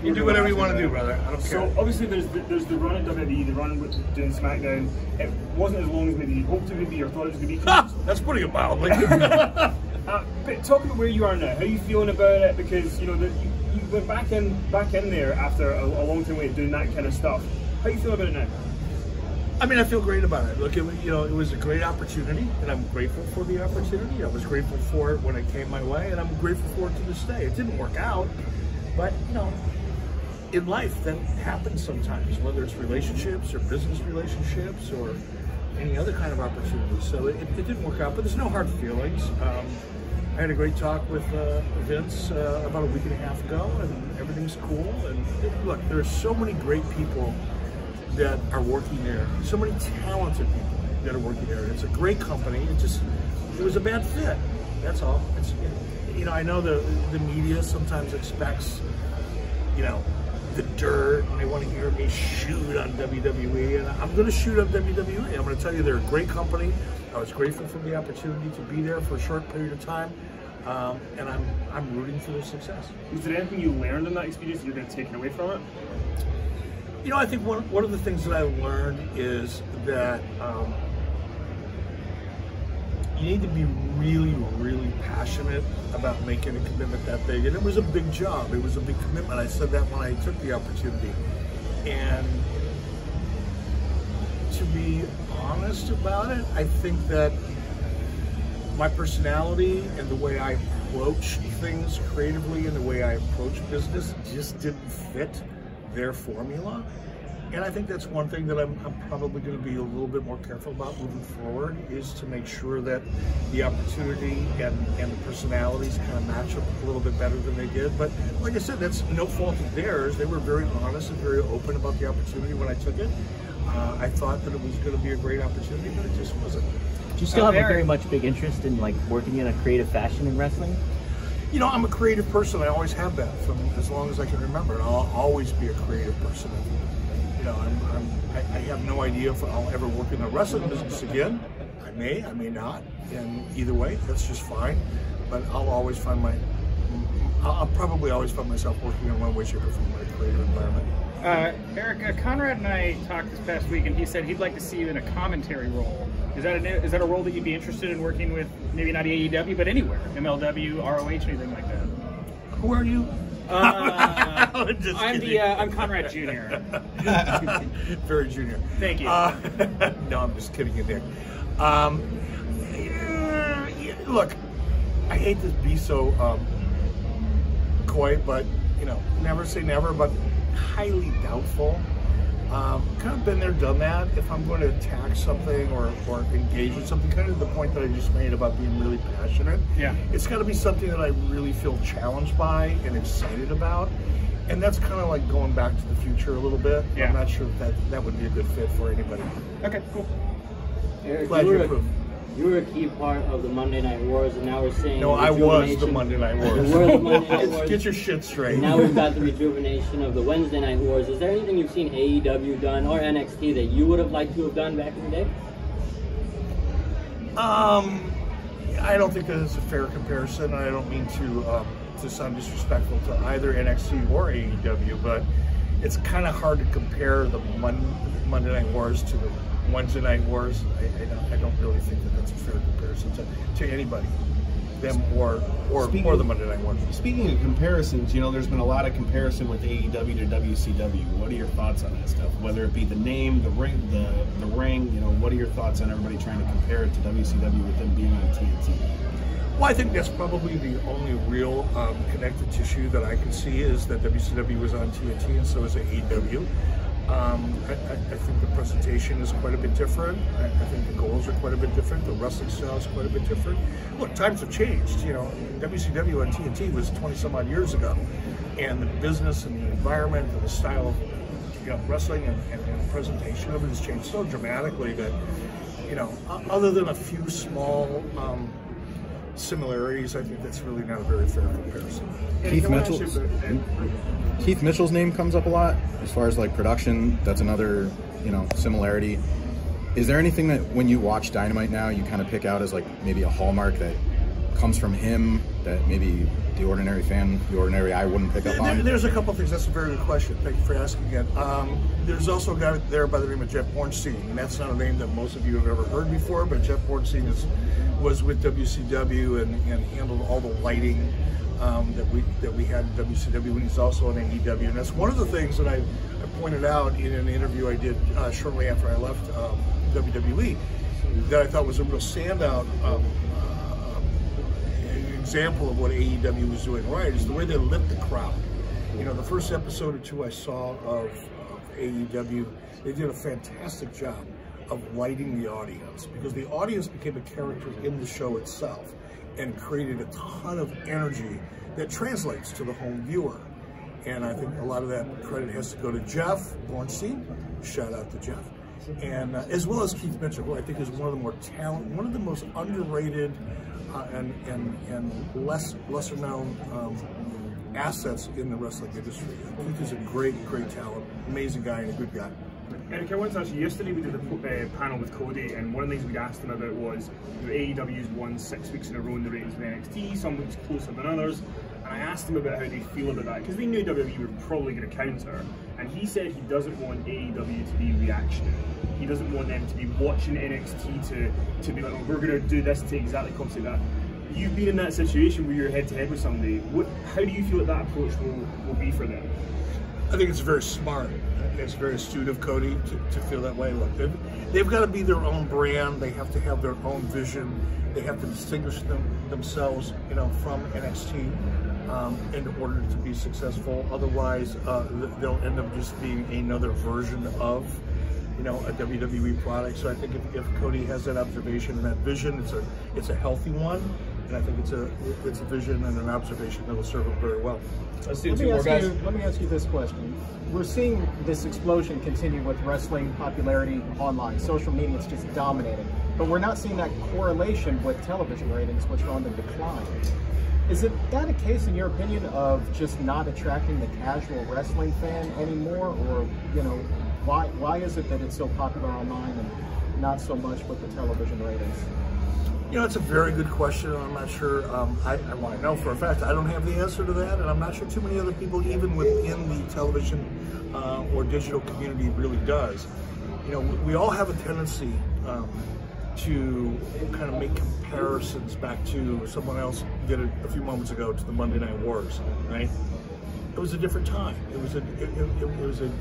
You do whatever you want to do, brother. I don't care. So obviously there's the run at WWE, the run with doing SmackDown. It wasn't as long as maybe you hoped it would be or thought it was going to be. That's putting it mildly. But talk about where you are now. How are you feeling about it? Because you went back in there after a long time wait doing that kind of stuff. How are you feeling about it now? I mean, I feel great about it. Look, it was a great opportunity, and I'm grateful for the opportunity. I was grateful for it when it came my way, and I'm grateful for it to this day. It didn't work out, but in life that happens sometimes, whether it's relationships or business relationships or any other kind of opportunity. So it didn't work out, but there's no hard feelings. I had a great talk with Vince about a week and a half ago, and everything's cool. And look, there's so many great people that are working there, so many talented people that are working there. It's a great company. It was a bad fit. That's all. It's, I know the media sometimes expects, the dirt, and they want to hear me shoot on WWE, and I'm going to shoot on WWE. I'm going to tell you they're a great company. I was grateful for the opportunity to be there for a short period of time, and I'm rooting for their success. Was there anything you learned in that experience that you're going to take away from it? I think one of the things that I learned is that you need to be really, really passionate about making a commitment that big. And it was a big job. It was a big commitment. I said that when I took the opportunity. And to be honest about it, I think that my personality and the way I approach things creatively and the way I approach business just didn't fit their formula. And I think that's one thing that I'm probably going to be a little bit more careful about moving forward, is to make sure that the opportunity and the personalities kind of match up a little bit better than they did. But like I said, that's no fault of theirs. They were very honest and very open about the opportunity when I took it. I thought that it was going to be a great opportunity, but it just wasn't. Do you still have a very much big interest in working in a creative fashion in wrestling? I'm a creative person. I always have been from as long as I can remember, and I'll always be a creative person. I have no idea if I'll ever work in the wrestling business again. I may not. And either way, that's just fine. But I'll probably always find myself working in one way, shape, or form in a creative environment. Eric, Conrad and I talked this past week, and he said he'd like to see you in a commentary role. Is that a role that you'd be interested in working with? Maybe not AEW, but anywhere, MLW, ROH, anything like that. Who are you? I'm Conrad Jr. Very junior. Thank you. No, I'm just kidding you there. Look, I hate to be so coy, but never say never, but highly doubtful. Kind of been there, done that. If I'm going to attack something or engage with something, kind of the point that I just made about being really passionate. Yeah. It's got to be something that I really feel challenged by and excited about. And that's kind of like going back to the future a little bit. Yeah. I'm not sure if that would be a good fit for anybody. Okay, cool. Eric, Glad you approved. You were a key part of the Monday Night Wars, and now we're saying... No, I was the Monday Night Wars. You were the Monday Night Wars. Get your shit straight. Now we've got the rejuvenation of the Wednesday Night Wars. Is there anything you've seen AEW done or NXT that you would have liked to have done back in the day? I don't think that is a fair comparison. I don't mean to sound disrespectful to either NXT or AEW, but it's kind of hard to compare the Monday Night Wars to the Wednesday Night Wars. I don't really think that that's a fair comparison to anybody, them or the Monday Night Wars. Speaking of comparisons, there's been a lot of comparison with AEW to WCW. What are your thoughts on that stuff? Whether it be the name, the ring, the ring. What are your thoughts on everybody trying to compare it to WCW with them being on TNT? Well, I think that's probably the only real connected tissue that I can see, is that WCW was on TNT and so is AEW. I think the presentation is quite a bit different. I think the goals are quite a bit different. The wrestling style is quite a bit different. Look, times have changed. WCW on TNT was 20 some odd years ago, and the business and the environment and the style of wrestling and presentation of it has changed so dramatically that other than a few small similarities, I think that's really not a very fair comparison. Keith Mitchell's name comes up a lot as far as production. That's another similarity. Is there anything that when you watch Dynamite now you kind of pick out as maybe a hallmark that comes from him that maybe the ordinary fan, the ordinary eye wouldn't pick up on? There's a couple things. That's a very good question. Thank you for asking it. There's also a guy there by the name of Jeff Bornstein, and that's not a name that most of you have ever heard before, but Jeff Bornstein was with WCW and handled all the lighting that we had in WCW when he's also in AEW. And that's one of the things that I pointed out in an interview I did shortly after I left WWE that I thought was a real standout example of what AEW was doing right, is the way they lit the crowd. You know, the first episode or two I saw of AEW, they did a fantastic job of lighting the audience, because the audience became a character in the show itself and created a ton of energy that translates to the home viewer. And I think a lot of that credit has to go to Jeff Bornstein. Shout out to Jeff. And as well as Keith Mitchell, who I think is one of the more one of the most underrated and lesser known assets in the wrestling industry. Keith is a great talent, amazing guy, and a good guy. Eric, I wanted to ask you, yesterday we did a panel with Cody, and one of the things we asked him about was, you know, AEW's won 6 weeks in a row in the ratings of NXT, some weeks closer than others, and I asked him about how they feel about that, because they knew WWE were probably going to counter, and he said he doesn't want AEW to be reactionary. He doesn't want them to be watching NXT to be like, oh, we're going to do this to exactly compensate that. You've been in that situation where you're head-to-head with somebody. How do you feel that approach will be for them? I think it's very smart. It's very astute of Cody to feel that way. Look, they've got to be their own brand. They have to have their own vision. They have to distinguish themselves, you know, from NXT in order to be successful. Otherwise, they'll end up just being another version of, you know, a WWE product. So I think if Cody has that observation and that vision, it's a healthy one, and I think it's a vision and an observation that will serve him very well. Let's do two more, guys. Let me ask you this question. We're seeing this explosion continue with wrestling popularity online. Social media is just dominating. But we're not seeing that correlation with television ratings, which are on the decline. Is that a case, in your opinion, of just not attracting the casual wrestling fan anymore? Or, you know, why is it that it's so popular online and not so much with the television ratings? You know, it's a very good question, and I'm not sure, I want to know for a fact. I don't have the answer to that, and I'm not sure too many other people, even within the television or digital community, really does. You know, we all have a tendency to kind of make comparisons back to someone else did it a few moments ago, to the Monday Night Wars, right? It was a different time. It was a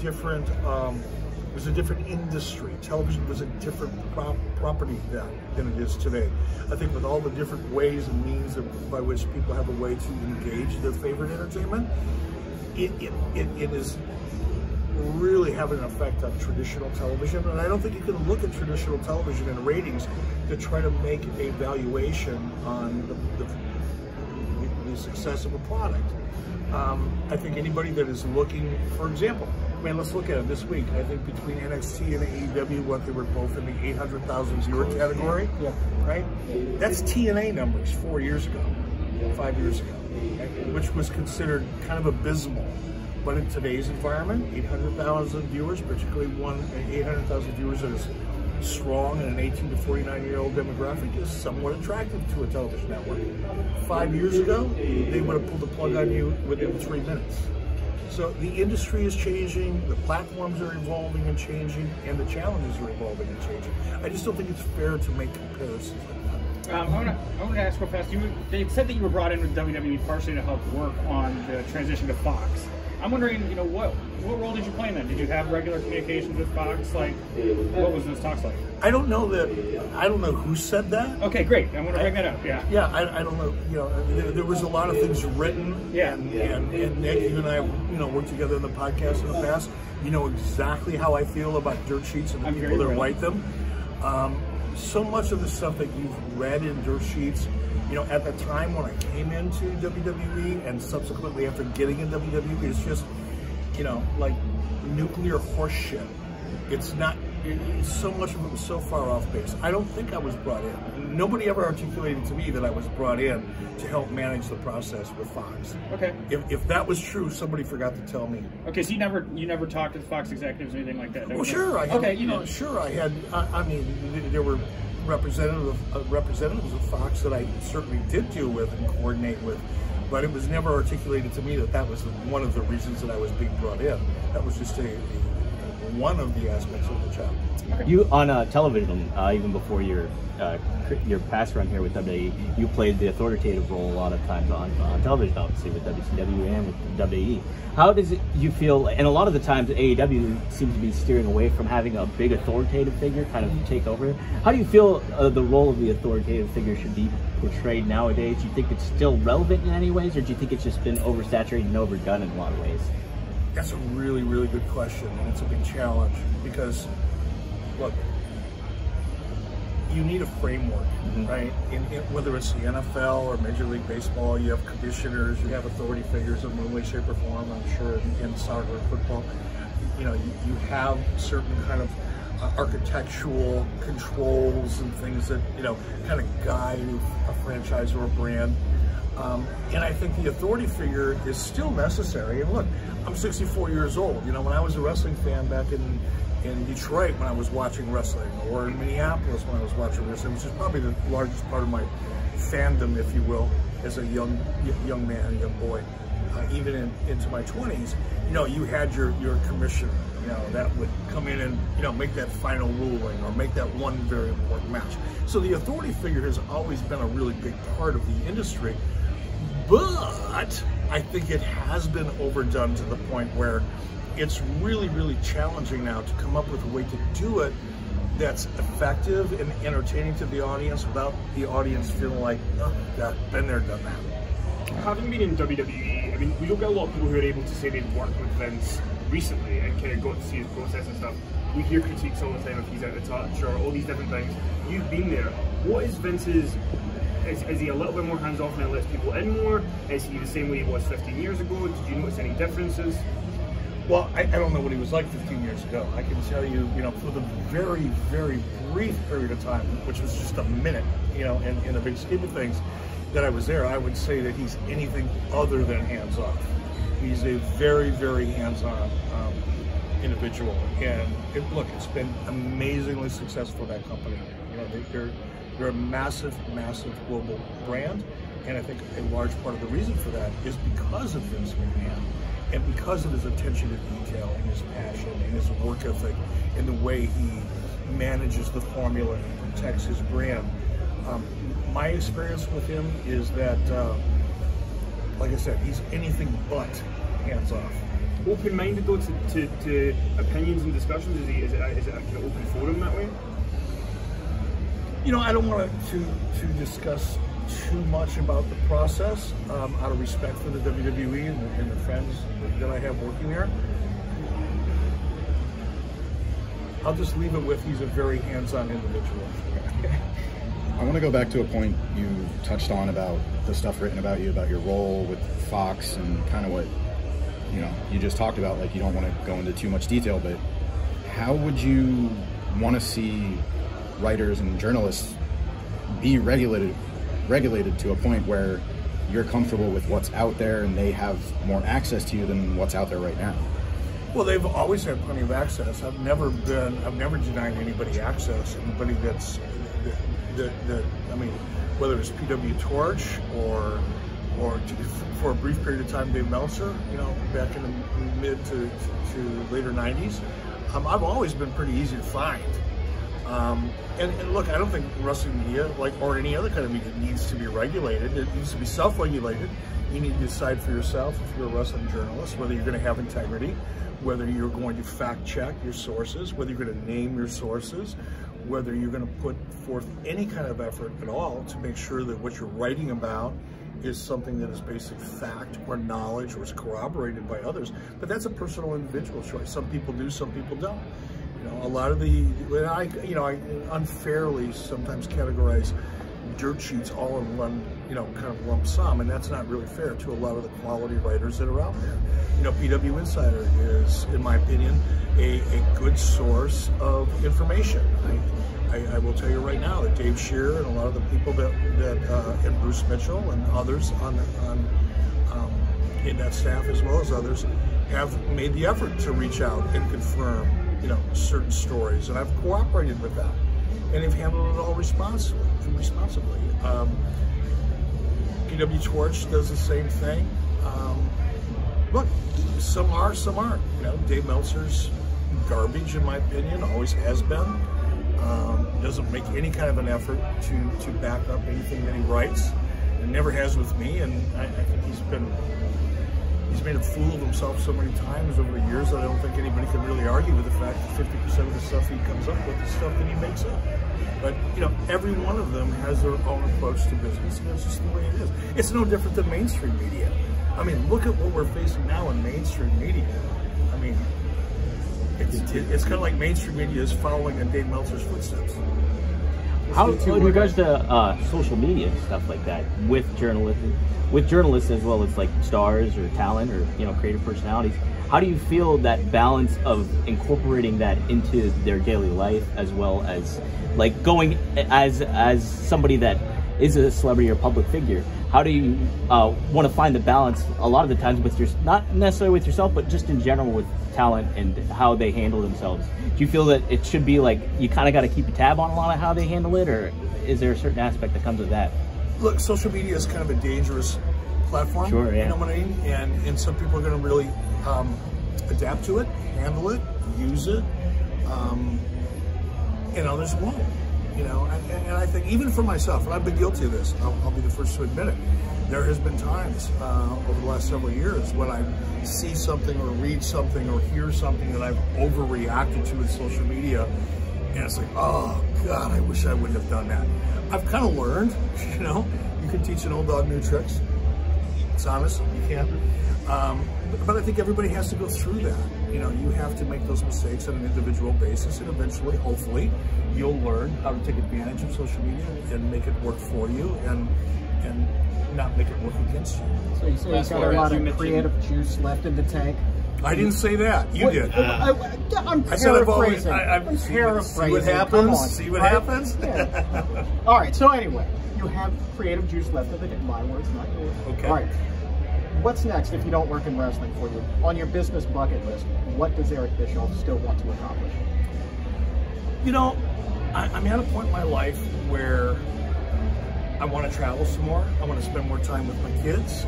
different it was a different industry. Television was a different property then than it is today. I think with all the different ways and means by which people have a way to engage their favorite entertainment, it is really having an effect on traditional television. And I don't think you can look at traditional television and ratings to try to make a valuation on the success of a product. I think anybody that is looking, for example, I mean, let's look at it this week. I think between NXT and AEW, they were both in the 800,000 viewer category, right? That's TNA numbers 4 years ago, 5 years ago, right? Which was considered kind of abysmal. But in today's environment, 800,000 viewers, particularly 800,000 viewers that is strong in an 18 to 49-year-old demographic, is somewhat attractive to a television network. 5 years ago, they would have pulled the plug on you within 3 minutes. So the industry is changing, the platforms are evolving and changing, and the challenges are evolving and changing. I just don't think it's fair to make comparisons like that. I want to ask real fast. They said that you were brought in with WWE partially to help work on the transition to Fox. I'm wondering, you know, what role did you play in that? Did you have regular communications with Fox? Like, what was those talks like? I don't know who said that. Okay, great. I want to bring that up. Yeah. Yeah, I don't know. You know, there was a lot of things written. Yeah. And Nick, you and I, you know, worked together in the podcast in the past. You know exactly how I feel about dirt sheets and the people that write them. So much of the stuff that you've read in dirt sheets, you know, at the time when I came into WWE and subsequently after getting in WWE, it's just, you know, like nuclear horse shit. It's not, so much of it was so far off base. I don't think I was brought in. Nobody ever articulated to me that I was brought in to help manage the process with Fox. Okay. If that was true, somebody forgot to tell me. Okay, so you never talked to the Fox executives or anything like that? Well, sure. I had, okay, you know, sure I had. I mean, there were representatives of Fox that I certainly did deal with and coordinate with, but it was never articulated to me that that was one of the reasons that I was being brought in. That was just one of the aspects of the job. You on television, even before your past run here with WWE, you played the authoritative role a lot of times on television, obviously with WCW and with WWE. How does you feel? And a lot of the times AEW seems to be steering away from having a big authoritative figure kind of take over. How do you feel the role of the authoritative figure should be portrayed nowadays? Do you think it's still relevant in any ways, or do you think it's just been oversaturated and overdone in a lot of ways? That's a really, really good question, and it's a big challenge because, look, you need a framework, right? Whether it's the NFL or Major League Baseball, you have commissioners, you have authority figures in one way, shape, or form, I'm sure, in soccer and football. You know, you have certain kind of architectural controls and things that, you know, kind of guide a franchise or a brand. And I think the authority figure is still necessary. And look, I'm 64 years old. You know, when I was a wrestling fan back in Detroit when I was watching wrestling, or in Minneapolis when I was watching wrestling, which is probably the largest part of my fandom, if you will, as a young man, young boy, even into my 20s, you know, you had your commissioner, you know, that would come in and, you know, make that final ruling or make that one very important match. So the authority figure has always been a really big part of the industry, but I think it has been overdone to the point where it's really, really challenging now to come up with a way to do it that's effective and entertaining to the audience without the audience feeling like, oh, God, been there, done that. Having been in WWE, I mean, we don't get a lot of people who are able to say they've worked with Vince recently and kind of got to see his process and stuff. We hear critiques all the time if he's out of touch or all these different things. You've been there. What is Vince's, is he a little bit more hands-off and lets people in more? Is he the same way he was 15 years ago? Did you notice any differences? Well, I don't know what he was like 15 years ago. I can tell you, you know, for the very, very brief period of time, which was just a minute, you know, in the big scheme of things, that I was there, I would say that he's anything other than hands-off. He's a very, very hands-on individual. And look, it's been amazingly successful, that company. You know, they're a massive, massive global brand. And I think a large part of the reason for that is because of Vince McMahon. And because of his attention to detail and his passion and his work ethic and the way he manages the formula and protects his brand. My experience with him is that, like I said, he's anything but hands-off. Open-minded though to opinions and discussions? Is it a kind of open forum that way? You know, I don't want to discuss too much about the process out of respect for the WWE and the friends that I have working there. I'll just leave it with he's a very hands-on individual. I want to go back to a point you touched on about the stuff written about you, about your role with Fox and kind of what, you know, you just talked about, like you don't want to go into too much detail, but how would you want to see writers and journalists be regulated to a point where you're comfortable with what's out there and they have more access to you than what's out there right now? Well, they've always had plenty of access. I've never denied anybody access. Anybody I mean, whether it's PW Torch or for a brief period of time, Dave Meltzer, you know, back in the mid to later 90s, I've always been pretty easy to find. And look, I don't think wrestling media, like or any other kind of media, needs to be regulated. It needs to be self-regulated. You need to decide for yourself, if you're a wrestling journalist, whether you're going to have integrity, whether you're going to fact-check your sources, whether you're going to name your sources, whether you're going to put forth any kind of effort at all to make sure that what you're writing about is something that is basic fact or knowledge or is corroborated by others. But that's a personal individual choice. Some people do, some people don't. You know, a lot of I unfairly sometimes categorize dirt sheets all in one, you know, kind of lump sum, and that's not really fair to a lot of the quality writers that are out there. You know, PW Insider is, in my opinion, a good source of information. I will tell you right now that Dave Shearer and a lot of the people that and Bruce Mitchell and others in that staff, as well as others, have made the effort to reach out and confirm, you know, certain stories, and I've cooperated with that. and they've handled it all responsibly. PW Torch does the same thing. Look, some are, some aren't. You know, Dave Meltzer's garbage, in my opinion, always has been. Doesn't make any kind of an effort to back up anything that he writes, and never has with me. And I think he's made a fool of himself so many times over the years that I don't think anybody can really argue with the fact that 50% of the stuff he comes up with is stuff that he makes up. But, you know, every one of them has their own approach to business, and that's just the way it is. It's no different than mainstream media. I mean, look at what we're facing now in mainstream media. I mean, it's kind of like mainstream media is following in Dave Meltzer's footsteps. How, in regards to social media and stuff like that, with journalists as well as like stars or talent or, you know, creative personalities, how do you feel that balance of incorporating that into their daily life, as well as like going as somebody that is a celebrity or public figure? How do you want to find the balance a lot of the times with not necessarily with yourself, but just in general with talent and how they handle themselves? Do you feel that it should be like you kind of got to keep a tab on a lot of how they handle it, or is there a certain aspect that comes with that? Look, social media is kind of a dangerous platform. Sure, yeah. You know what I mean? And some people are going to really adapt to it, handle it, use it, and others won't. You know, and I think even for myself, and I've been guilty of this, I'll be the first to admit it, there has been times over the last several years when I see something or read something or hear something that I've overreacted to in social media, and it's like, oh God, I wish I wouldn't have done that. I've kind of learned, you know, you can teach an old dog new tricks. It's honest, you can. But I think everybody has to go through that. You know, you have to make those mistakes on an individual basis, and eventually, hopefully, you'll learn how to take advantage of social media and make it work for you and not make it work against you. So you say you've got a lot of creative juice left in the tank? I didn't say that. You did. I'm paraphrasing. I'm paraphrasing. See what happens? See what happens? Yeah. All right, so anyway, you have creative juice left in the tank. My words, not yours. Okay. All right. What's next if you don't work in wrestling for you? On your business bucket list, what does Eric Bischoff still want to accomplish? You know, I'm at a point in my life where I want to travel some more. I want to spend more time with my kids.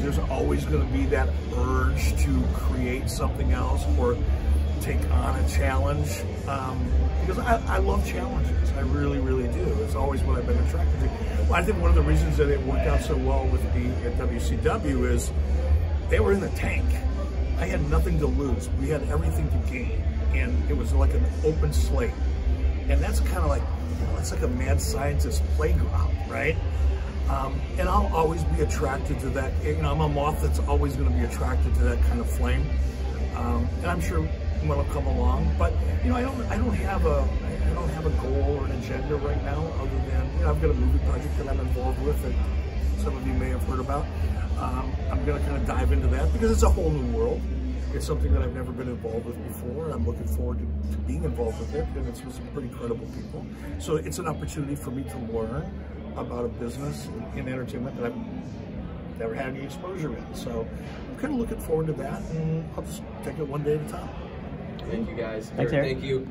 There's always going to be that urge to create something else or take on a challenge because I love challenges. I really, really do. It's always what I've been attracted to. Well, I think one of the reasons that it worked out so well with me at WCW is they were in the tank. I had nothing to lose. We had everything to gain, and it was like an open slate. And that's kind of like, you know, it's like a mad scientist playground, right? And I'll always be attracted to that. You know, I'm a moth that's always going to be attracted to that kind of flame. And I'm sure one will come along, but you know, I don't have a goal or an agenda right now, other than, you know, I've got a movie project that I'm involved with that some of you may have heard about. I'm going to kind of dive into that because it's a whole new world. It's something that I've never been involved with before, and I'm looking forward to being involved with it, and it's with some pretty credible people. So it's an opportunity for me to learn about a business in entertainment that I've never had any exposure in. So I'm kind of looking forward to that, and I'll just take it one day at a time. Thank you, guys. Thanks, Eric. Thank you.